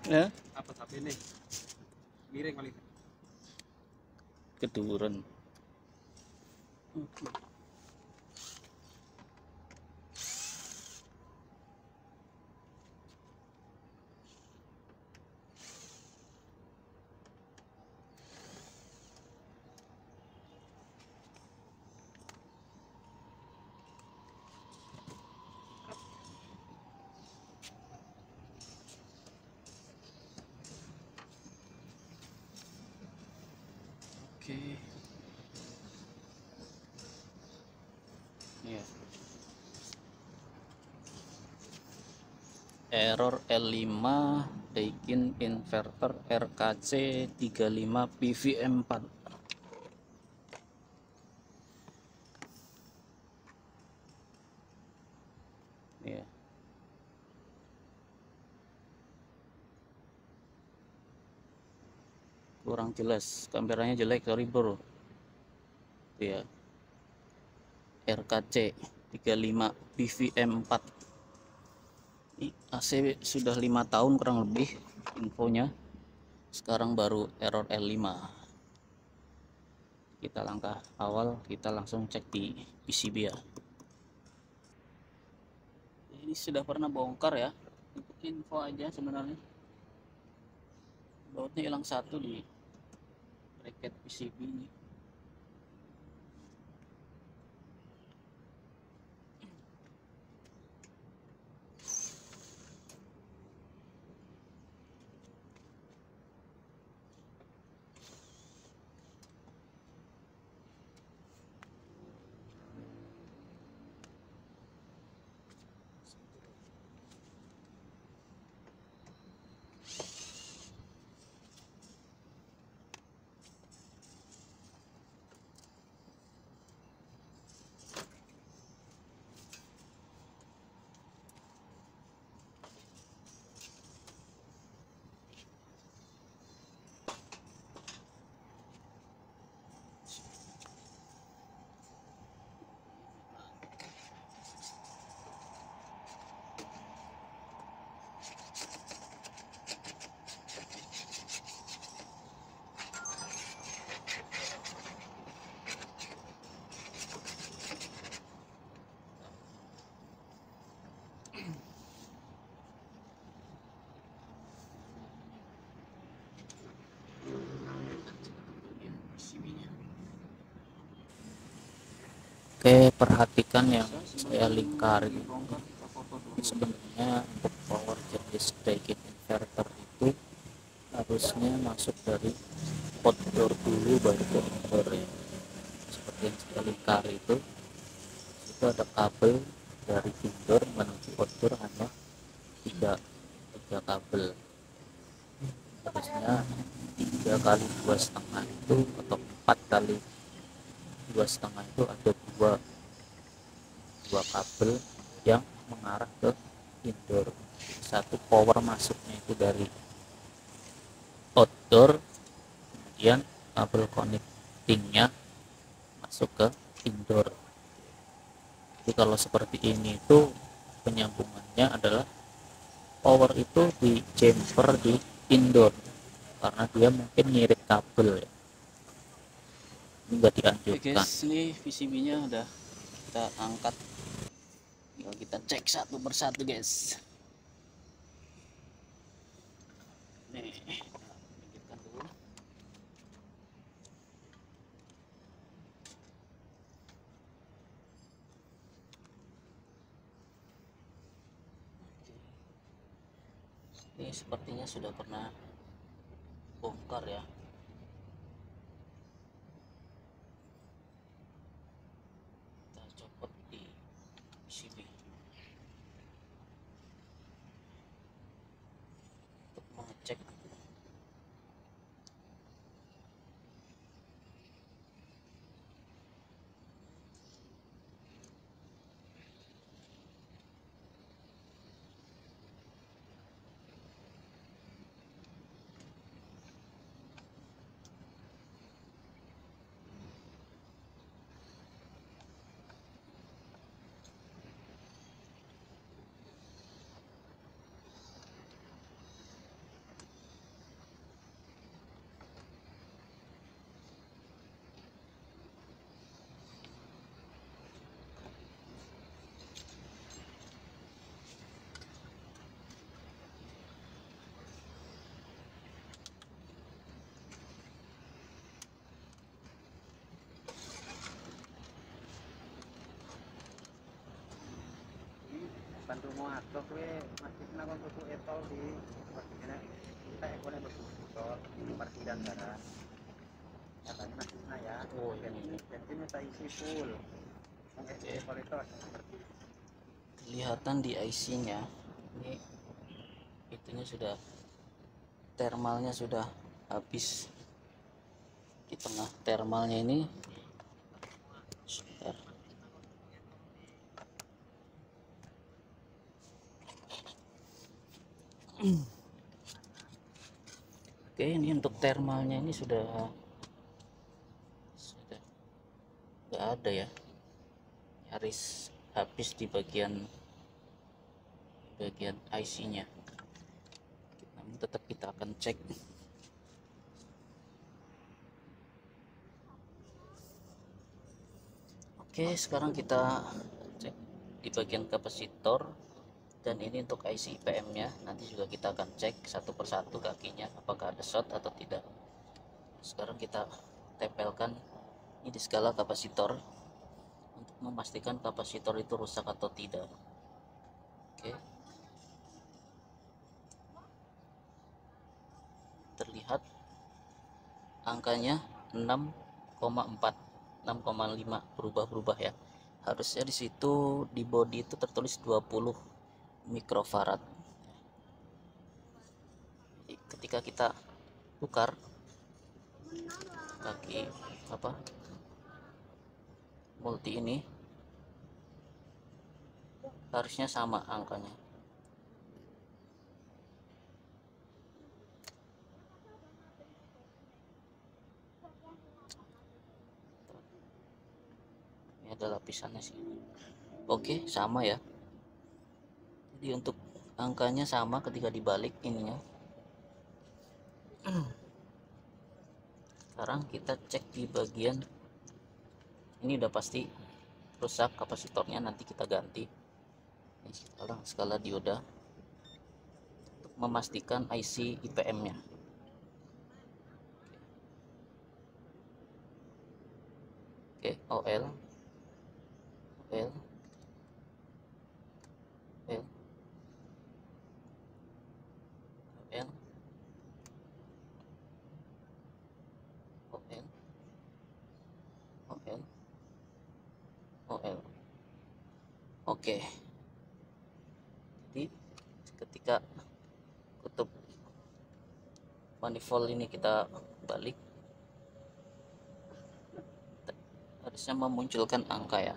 Ya, Apa tapi nih? Miring paling. keduren. Oke. Ya. Error L5 Daikin inverter RKC 35 PVM4. Ya. Kurang jelas, kameranya jelek, sorry bro. Ya. RKC 35 PVM4. Ini AC sudah 5 tahun kurang lebih infonya. Sekarang baru error L5. Kita langkah awal, kita langsung cek di PCB ya. Ini sudah pernah bongkar ya, untuk info aja sebenarnya. Bautnya hilang satu di bracket PCB ini. Oke, perhatikan yang saya lingkar ini. Sebenarnya untuk power jenis Daikin inverter itu harusnya masuk dari outdoor dulu baru ke indoor ya. Seperti yang saya lingkar itu ada kabel dari indoor menuju outdoor hanya tiga kabel. Harusnya 3 kali 2,5 itu atau 4 kali 2,5 itu ada dua kabel yang mengarah ke indoor. Satu power masuknya itu dari outdoor, kemudian kabel connectingnya masuk ke indoor. Jadi kalau seperti ini itu penyambungannya adalah power itu di jumper di indoor karena dia mungkin ngirit kabel ya. Ini nggak dianjurkan. Oke guys, ini PCB nya udah kita angkat, tinggal kita cek satu persatu guys. Nih, pinggirkan dulu. Ini sepertinya sudah pernah bongkar ya. Kita copot di PCB untuk mengecek. bantu mau atau kue masih kena kon tuku etol di pastinya kita ekone betul nomor 9 darah katanya masih kena ya. Oh, bensin ini bensin kita isi full etol itu ngerti. kelihatan di IC-nya ini, itunya sudah, thermalnya sudah habis. Di tengah thermalnya ini, sebentar. Oke, ini untuk thermalnya ini sudah nggak ada ya, nyaris habis di bagian IC-nya. Namun tetap kita akan cek. Oke, sekarang kita cek di bagian kapasitor, dan ini untuk IC IPM-nya. Nanti juga kita akan cek satu persatu kakinya apakah ada short atau tidak. Sekarang kita tempelkan ini di skala kapasitor untuk memastikan kapasitor itu rusak atau tidak. Oke, terlihat angkanya 6,4, 6,5, berubah-berubah ya. Harusnya di situ di body itu tertulis 20 mikrofarad. Jadi ketika kita tukar kaki multi ini, harusnya sama angkanya. Ini ada lapisannya sih. Oke, sama ya. Jadi untuk angkanya sama ketika dibalik ininya. Sekarang kita cek di bagian ini, udah pasti rusak kapasitornya, nanti kita ganti. Ini sekarang skala dioda untuk memastikan IC IPM-nya. Oke, OL, OL, OL, OL, OL, OL, OL. Oke, jadi ketika kutub manifold ini kita balik, harusnya memunculkan angka ya.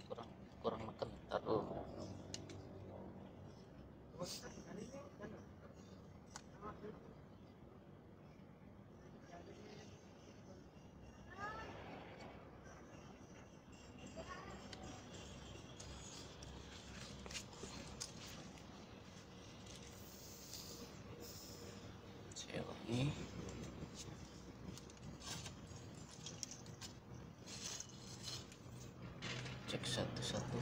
kurang kurang neken, taruh. Ini cek satu-satu.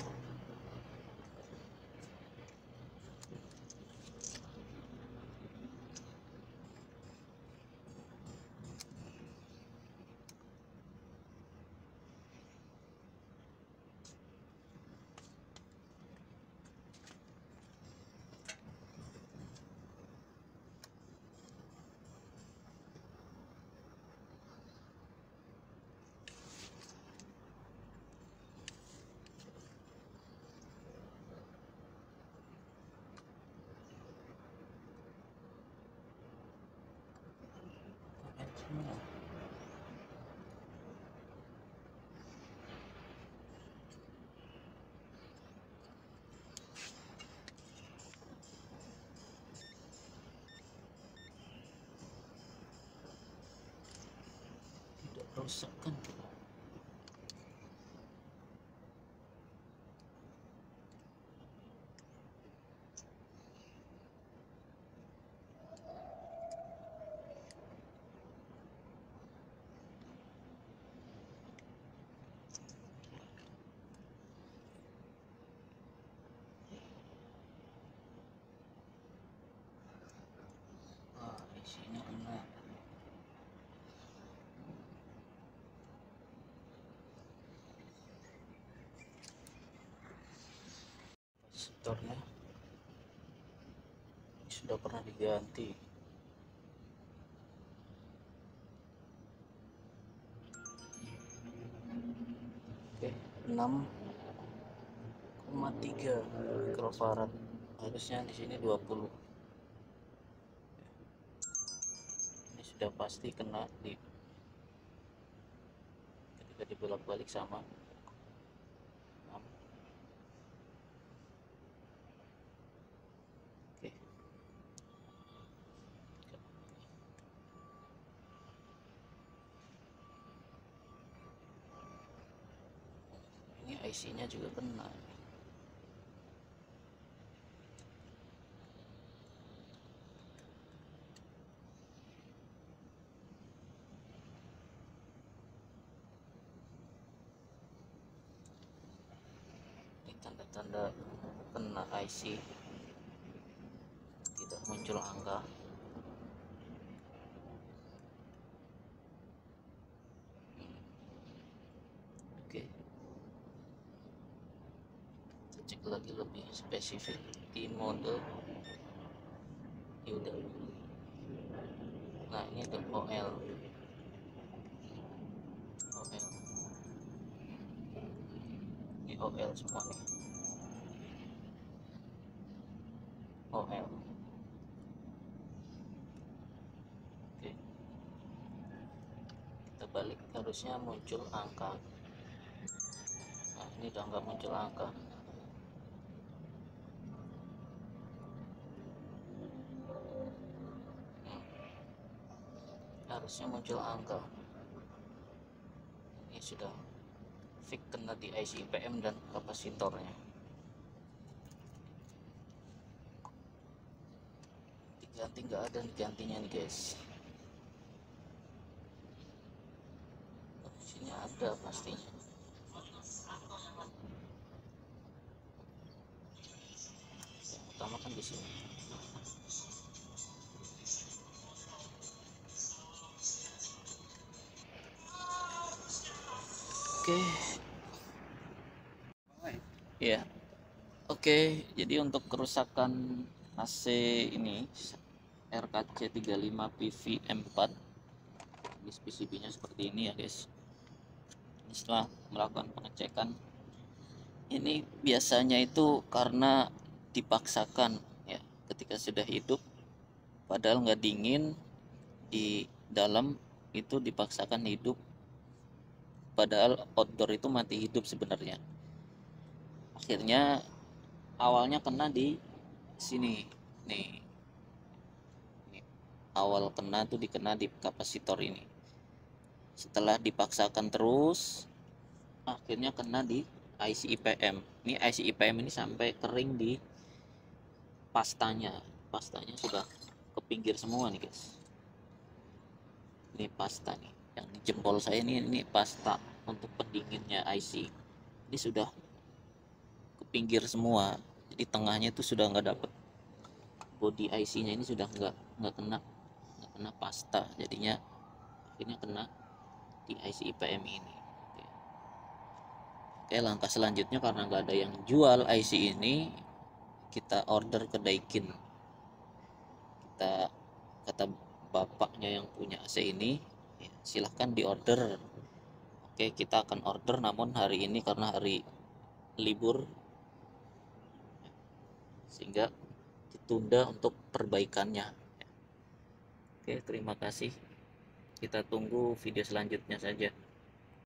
Tidak rusak kan? kapasitornya sudah pernah diganti. Oke, 6,3 mikrofarad, harusnya di sini 20. Ini sudah pasti kena di ketika dibolak-balik sama 6. Oke, ini IC-nya juga kena. Ini tanda-tanda kena IC, tidak muncul angka. Oke, kita cek lagi lebih spesifik di mode udah. Nah, ini ada OL. Ini OL semua nih. OL. Oke, kita balik, harusnya muncul angka. Nah, ini udah nggak muncul angka. Harusnya muncul angka. Ini sudah fix kena di IC IPM dan kapasitornya. Diganti nggak ada gantinya nih guys. Di sini ada pastinya. Yang utama kan di sini. Oke. Ya. Oke, jadi untuk kerusakan AC ini RKC 35 PV-M4, disk PCB-nya seperti ini ya guys. Ini setelah melakukan pengecekan, ini biasanya itu karena dipaksakan ya, ketika sudah hidup padahal nggak dingin, di dalam itu dipaksakan hidup padahal outdoor itu mati hidup sebenarnya. Akhirnya awalnya kena di sini nih. Awal kena tuh dikena di kapasitor ini. Setelah dipaksakan terus, akhirnya kena di IC IPM. Ini IC IPM ini sampai kering di pastanya. Pastanya sudah ke pinggir semua nih guys. Ini pasta nih. Yang di jempol saya ini pasta untuk pendinginnya IC. Ini sudah ke pinggir semua. Jadi tengahnya itu sudah nggak dapet, body IC-nya ini sudah nggak kena pasta, jadinya akhirnya kena di IC IPM ini. Oke, langkah selanjutnya karena nggak ada yang jual IC ini, kita order ke Daikin. Kita kata bapaknya yang punya AC ini, ya, silahkan diorder. Oke, kita akan order, namun hari ini karena hari libur sehingga ditunda untuk perbaikannya. Oke, terima kasih. Kita tunggu video selanjutnya saja.